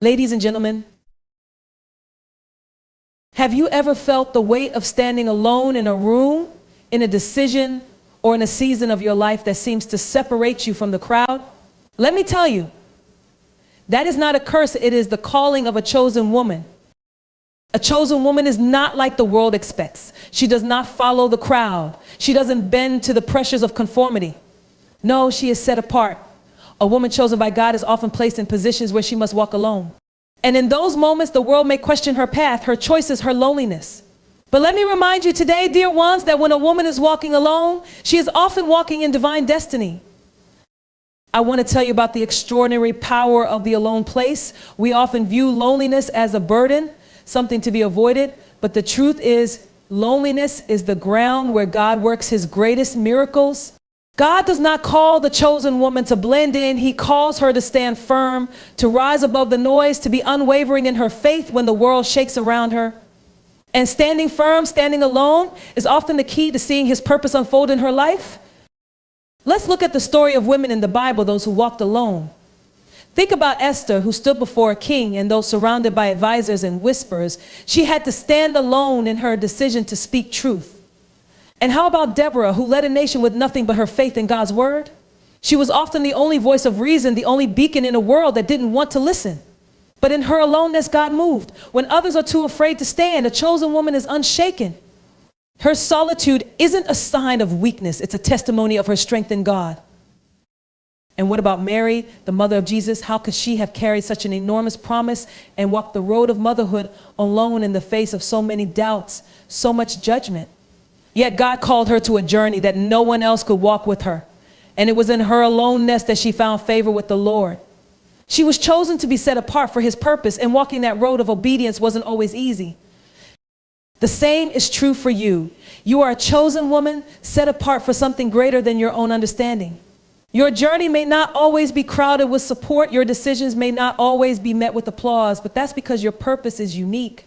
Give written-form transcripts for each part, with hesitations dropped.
Ladies and gentlemen, have you ever felt the weight of standing alone in a room, in a decision, or in a season of your life that seems to separate you from the crowd? Let me tell you, that is not a curse, it is the calling of a chosen woman. A chosen woman is not like the world expects. She does not follow the crowd. She doesn't bend to the pressures of conformity. No, she is set apart. A woman chosen by God is often placed in positions where she must walk alone. And in those moments, the world may question her path, her choices, her loneliness. But let me remind you today, dear ones, that when a woman is walking alone, she is often walking in divine destiny. I want to tell you about the extraordinary power of the alone place. We often view loneliness as a burden, something to be avoided. But the truth is, loneliness is the ground where God works his greatest miracles. God does not call the chosen woman to blend in. He calls her to stand firm, to rise above the noise, to be unwavering in her faith when the world shakes around her. And standing firm, standing alone, is often the key to seeing his purpose unfold in her life. Let's look at the story of women in the Bible, those who walked alone. Think about Esther, who stood before a king, and though surrounded by advisors and whisperers, she had to stand alone in her decision to speak truth. And how about Deborah, who led a nation with nothing but her faith in God's word? She was often the only voice of reason, the only beacon in a world that didn't want to listen. But in her aloneness, God moved. When others are too afraid to stand, a chosen woman is unshaken. Her solitude isn't a sign of weakness. It's a testimony of her strength in God. And what about Mary, the mother of Jesus? How could she have carried such an enormous promise and walked the road of motherhood alone in the face of so many doubts, so much judgment? Yet God called her to a journey that no one else could walk with her. And it was in her aloneness that she found favor with the Lord. She was chosen to be set apart for his purpose, and walking that road of obedience wasn't always easy. The same is true for you. You are a chosen woman, set apart for something greater than your own understanding. Your journey may not always be crowded with support. Your decisions may not always be met with applause, but that's because your purpose is unique.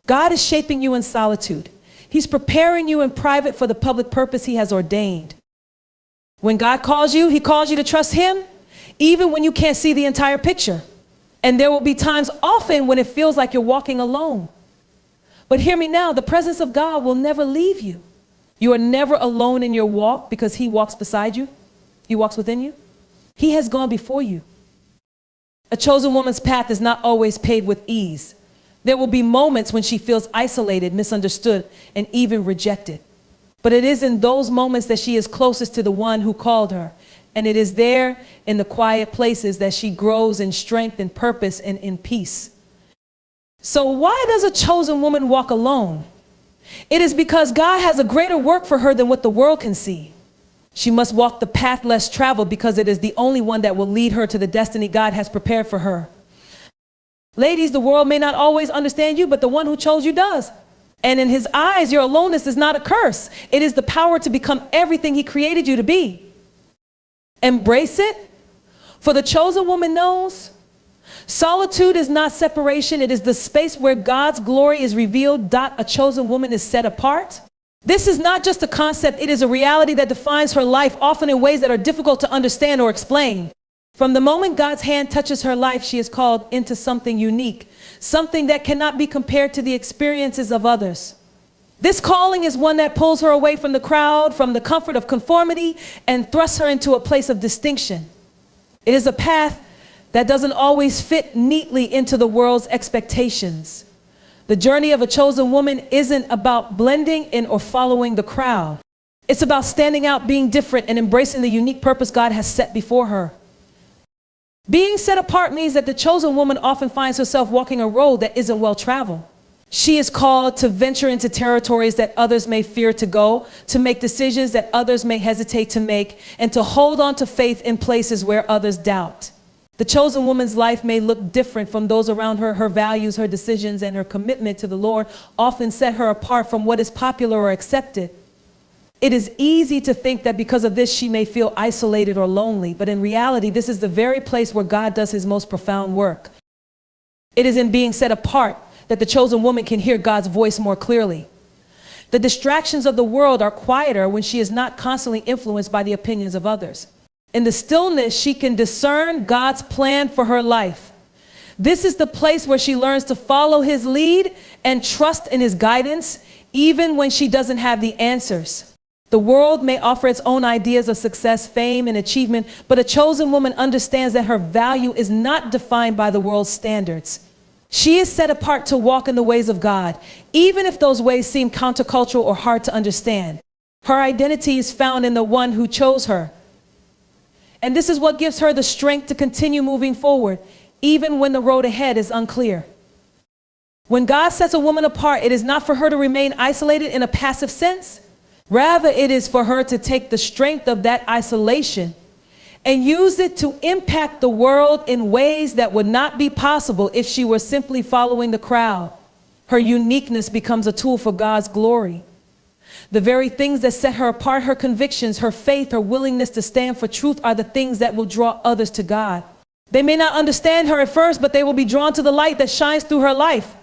God is shaping you in solitude. He's preparing you in private for the public purpose he has ordained. When God calls you, he calls you to trust him, even when you can't see the entire picture. And there will be times often when it feels like you're walking alone. But hear me now, the presence of God will never leave you. You are never alone in your walk because he walks beside you. He walks within you. He has gone before you. A chosen woman's path is not always paved with ease. There will be moments when she feels isolated, misunderstood, and even rejected. But it is in those moments that she is closest to the one who called her. And it is there in the quiet places that she grows in strength and purpose and in peace. So why does a chosen woman walk alone? It is because God has a greater work for her than what the world can see. She must walk the path less traveled because it is the only one that will lead her to the destiny God has prepared for her. Ladies, the world may not always understand you, but the one who chose you does. And in his eyes, your aloneness is not a curse. It is the power to become everything he created you to be. Embrace it. For the chosen woman knows solitude is not separation. It is the space where God's glory is revealed. A chosen woman is set apart. This is not just a concept. It is a reality that defines her life, often in ways that are difficult to understand or explain. From the moment God's hand touches her life, she is called into something unique, something that cannot be compared to the experiences of others. This calling is one that pulls her away from the crowd, from the comfort of conformity, and thrusts her into a place of distinction. It is a path that doesn't always fit neatly into the world's expectations. The journey of a chosen woman isn't about blending in or following the crowd. It's about standing out, being different, and embracing the unique purpose God has set before her. Being set apart means that the chosen woman often finds herself walking a road that isn't well traveled. She is called to venture into territories that others may fear to go, to make decisions that others may hesitate to make, and to hold on to faith in places where others doubt. The chosen woman's life may look different from those around her. Her values, her decisions, and her commitment to the Lord often set her apart from what is popular or accepted. It is easy to think that because of this, she may feel isolated or lonely, but in reality, this is the very place where God does his most profound work. It is in being set apart that the chosen woman can hear God's voice more clearly. The distractions of the world are quieter when she is not constantly influenced by the opinions of others. In the stillness, she can discern God's plan for her life. This is the place where she learns to follow his lead and trust in his guidance, even when she doesn't have the answers. The world may offer its own ideas of success, fame, and achievement, but a chosen woman understands that her value is not defined by the world's standards. She is set apart to walk in the ways of God, even if those ways seem countercultural or hard to understand. Her identity is found in the one who chose her. And this is what gives her the strength to continue moving forward, even when the road ahead is unclear. When God sets a woman apart, it is not for her to remain isolated in a passive sense. Rather, it is for her to take the strength of that isolation and use it to impact the world in ways that would not be possible if she were simply following the crowd. Her uniqueness becomes a tool for God's glory. The very things that set her apart, her convictions, her faith, her willingness to stand for truth, are the things that will draw others to God. They may not understand her at first, but they will be drawn to the light that shines through her life.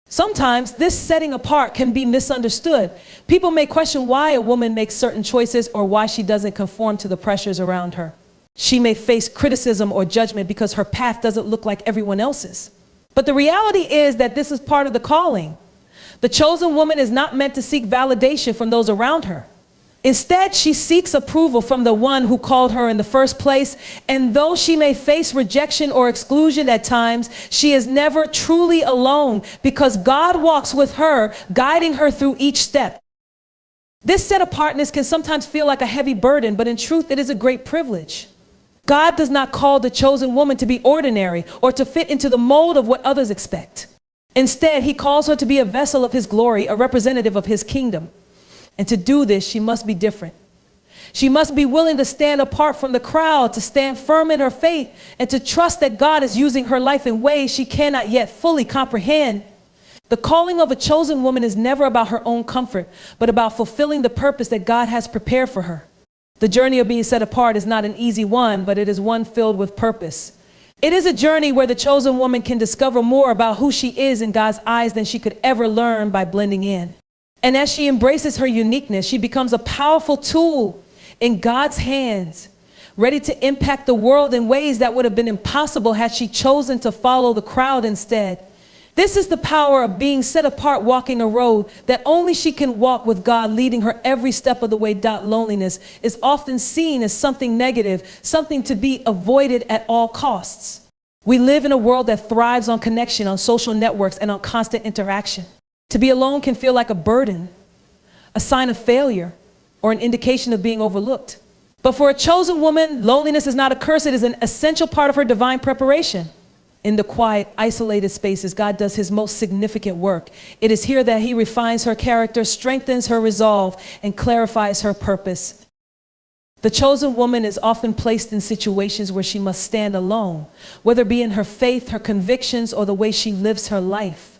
Sometimes this setting apart can be misunderstood. People may question why a woman makes certain choices or why she doesn't conform to the pressures around her. She may face criticism or judgment because her path doesn't look like everyone else's. But the reality is that this is part of the calling. The chosen woman is not meant to seek validation from those around her. Instead, she seeks approval from the one who called her in the first place. And though she may face rejection or exclusion at times, she is never truly alone because God walks with her, guiding her through each step. This set apartness can sometimes feel like a heavy burden, but in truth, it is a great privilege. God does not call the chosen woman to be ordinary or to fit into the mold of what others expect. Instead, he calls her to be a vessel of his glory, a representative of his kingdom. And to do this, she must be different. She must be willing to stand apart from the crowd, to stand firm in her faith, and to trust that God is using her life in ways she cannot yet fully comprehend. The calling of a chosen woman is never about her own comfort, but about fulfilling the purpose that God has prepared for her. The journey of being set apart is not an easy one, but it is one filled with purpose. It is a journey where the chosen woman can discover more about who she is in God's eyes than she could ever learn by blending in. And as she embraces her uniqueness, she becomes a powerful tool in God's hands, ready to impact the world in ways that would have been impossible had she chosen to follow the crowd instead. This is the power of being set apart, walking a road that only she can walk with God leading her every step of the way. Loneliness is often seen as something negative, something to be avoided at all costs. We live in a world that thrives on connection, on social networks, and on constant interaction. To be alone can feel like a burden, a sign of failure, or an indication of being overlooked. But for a chosen woman, loneliness is not a curse. It is an essential part of her divine preparation. In the quiet, isolated spaces, God does his most significant work. It is here that he refines her character, strengthens her resolve, and clarifies her purpose. The chosen woman is often placed in situations where she must stand alone, whether it be in her faith, her convictions, or the way she lives her life.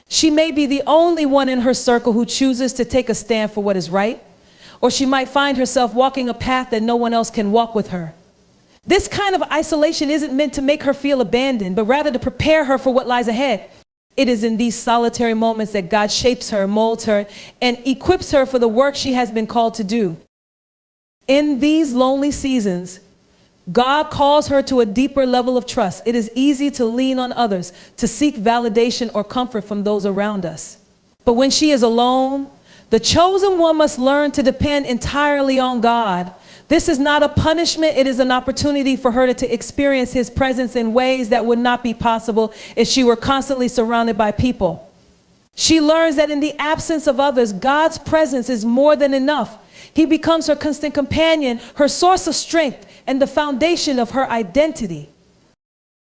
She may be the only one in her circle who chooses to take a stand for what is right, or she might find herself walking a path that no one else can walk with her. This kind of isolation isn't meant to make her feel abandoned, but rather to prepare her for what lies ahead. It is in these solitary moments that God shapes her, molds her, and equips her for the work she has been called to do. In these lonely seasons, God calls her to a deeper level of trust. It is easy to lean on others, to seek validation or comfort from those around us. But when she is alone, the chosen one must learn to depend entirely on God. This is not a punishment. It is an opportunity for her to experience his presence in ways that would not be possible if she were constantly surrounded by people. She learns that in the absence of others, God's presence is more than enough. He becomes her constant companion, her source of strength, and the foundation of her identity.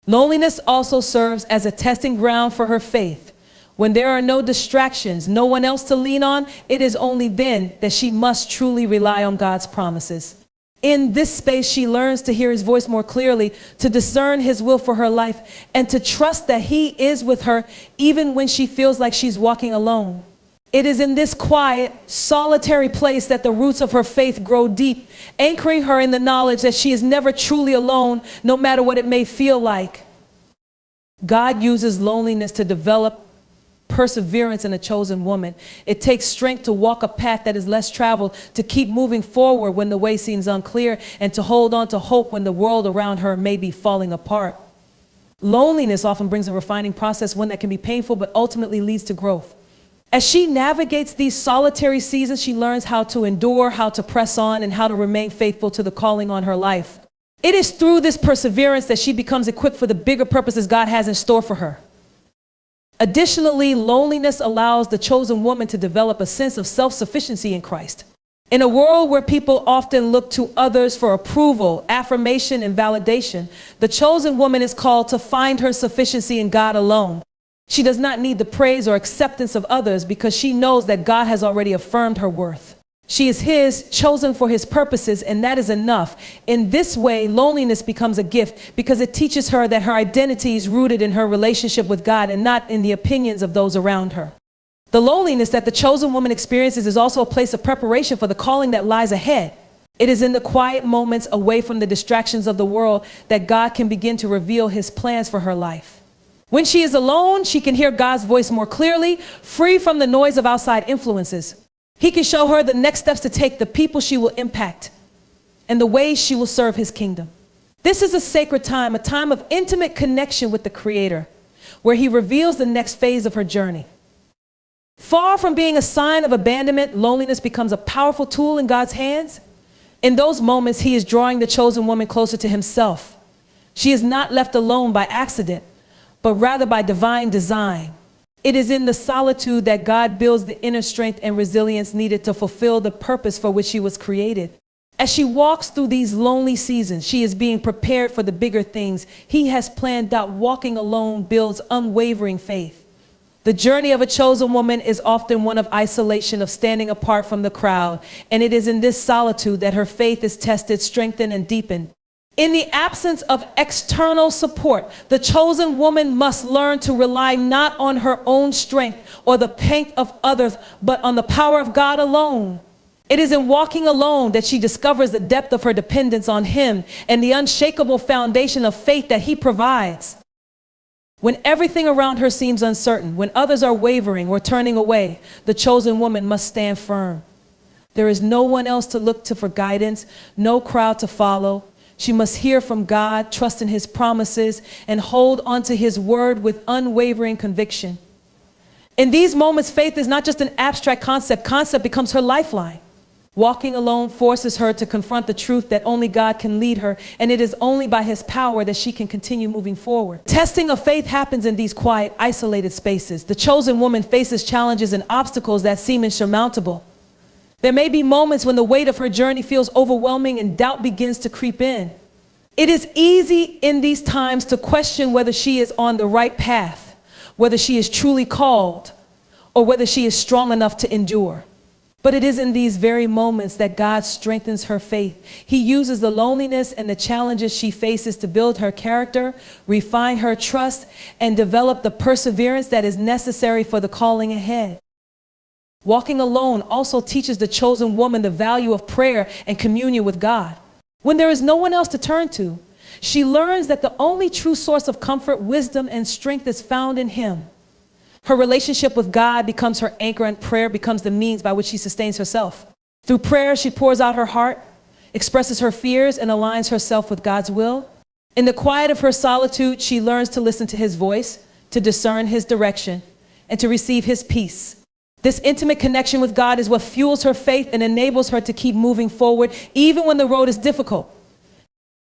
Loneliness also serves as a testing ground for her faith. When there are no distractions, no one else to lean on, it is only then that she must truly rely on God's promises. In this space, she learns to hear his voice more clearly, to discern his will for her life, and to trust that he is with her even when she feels like she's walking alone. It is in this quiet, solitary place that the roots of her faith grow deep, anchoring her in the knowledge that she is never truly alone, no matter what it may feel like. God uses loneliness to develop perseverance in a chosen woman. It takes strength to walk a path that is less traveled, to keep moving forward when the way seems unclear, and to hold on to hope when the world around her may be falling apart. Loneliness often brings a refining process, one that can be painful but ultimately leads to growth. As she navigates these solitary seasons, she learns how to endure, how to press on, and how to remain faithful to the calling on her life. It is through this perseverance that she becomes equipped for the bigger purposes God has in store for her. Additionally, loneliness allows the chosen woman to develop a sense of self-sufficiency in Christ. In a world where people often look to others for approval, affirmation, and validation, the chosen woman is called to find her sufficiency in God alone. She does not need the praise or acceptance of others because she knows that God has already affirmed her worth. She is His, chosen for His purposes, and that is enough. In this way, loneliness becomes a gift because it teaches her that her identity is rooted in her relationship with God and not in the opinions of those around her. The loneliness that the chosen woman experiences is also a place of preparation for the calling that lies ahead. It is in the quiet moments away from the distractions of the world that God can begin to reveal His plans for her life. When she is alone, she can hear God's voice more clearly, free from the noise of outside influences. He can show her the next steps to take, the people she will impact, and the ways she will serve His kingdom. This is a sacred time, a time of intimate connection with the Creator, where He reveals the next phase of her journey. Far from being a sign of abandonment, loneliness becomes a powerful tool in God's hands. In those moments, He is drawing the chosen woman closer to Himself. She is not left alone by accident, but rather by divine design. It is in the solitude that God builds the inner strength and resilience needed to fulfill the purpose for which she was created. As she walks through these lonely seasons, she is being prepared for the bigger things He has planned out. Walking alone builds unwavering faith. The journey of a chosen woman is often one of isolation, of standing apart from the crowd, and it is in this solitude that her faith is tested, strengthened, and deepened. In the absence of external support, the chosen woman must learn to rely not on her own strength or the strength of others, but on the power of God alone. It is in walking alone that she discovers the depth of her dependence on Him and the unshakable foundation of faith that He provides. When everything around her seems uncertain, when others are wavering or turning away, the chosen woman must stand firm. There is no one else to look to for guidance, no crowd to follow. She must hear from God, trust in His promises, and hold onto His word with unwavering conviction. In these moments, faith is not just an abstract concept. Concept becomes her lifeline. Walking alone forces her to confront the truth that only God can lead her, and it is only by His power that she can continue moving forward. Testing of faith happens in these quiet, isolated spaces. The chosen woman faces challenges and obstacles that seem insurmountable. There may be moments when the weight of her journey feels overwhelming and doubt begins to creep in. It is easy in these times to question whether she is on the right path, whether she is truly called, or whether she is strong enough to endure. But it is in these very moments that God strengthens her faith. He uses the loneliness and the challenges she faces to build her character, refine her trust, and develop the perseverance that is necessary for the calling ahead. Walking alone also teaches the chosen woman the value of prayer and communion with God. When there is no one else to turn to, she learns that the only true source of comfort, wisdom, and strength is found in Him. Her relationship with God becomes her anchor, and prayer becomes the means by which she sustains herself. Through prayer, she pours out her heart, expresses her fears, and aligns herself with God's will. In the quiet of her solitude, she learns to listen to His voice, to discern His direction, and to receive His peace. This intimate connection with God is what fuels her faith and enables her to keep moving forward, even when the road is difficult.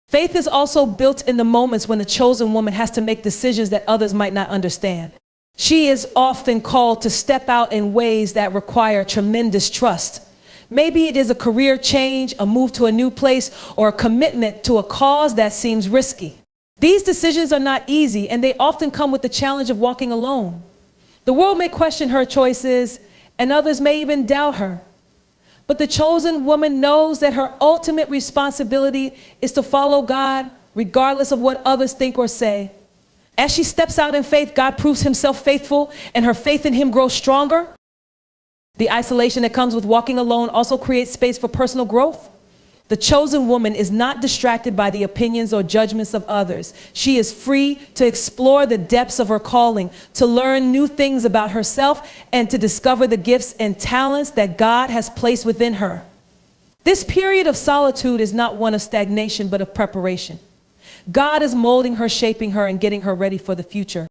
Faith is also built in the moments when the chosen woman has to make decisions that others might not understand. She is often called to step out in ways that require tremendous trust. Maybe it is a career change, a move to a new place, or a commitment to a cause that seems risky. These decisions are not easy, and they often come with the challenge of walking alone. The world may question her choices, and others may even doubt her. But the chosen woman knows that her ultimate responsibility is to follow God, regardless of what others think or say. As she steps out in faith, God proves Himself faithful, and her faith in Him grows stronger. The isolation that comes with walking alone also creates space for personal growth. The chosen woman is not distracted by the opinions or judgments of others. She is free to explore the depths of her calling, to learn new things about herself, and to discover the gifts and talents that God has placed within her. This period of solitude is not one of stagnation, but of preparation. God is molding her, shaping her, and getting her ready for the future.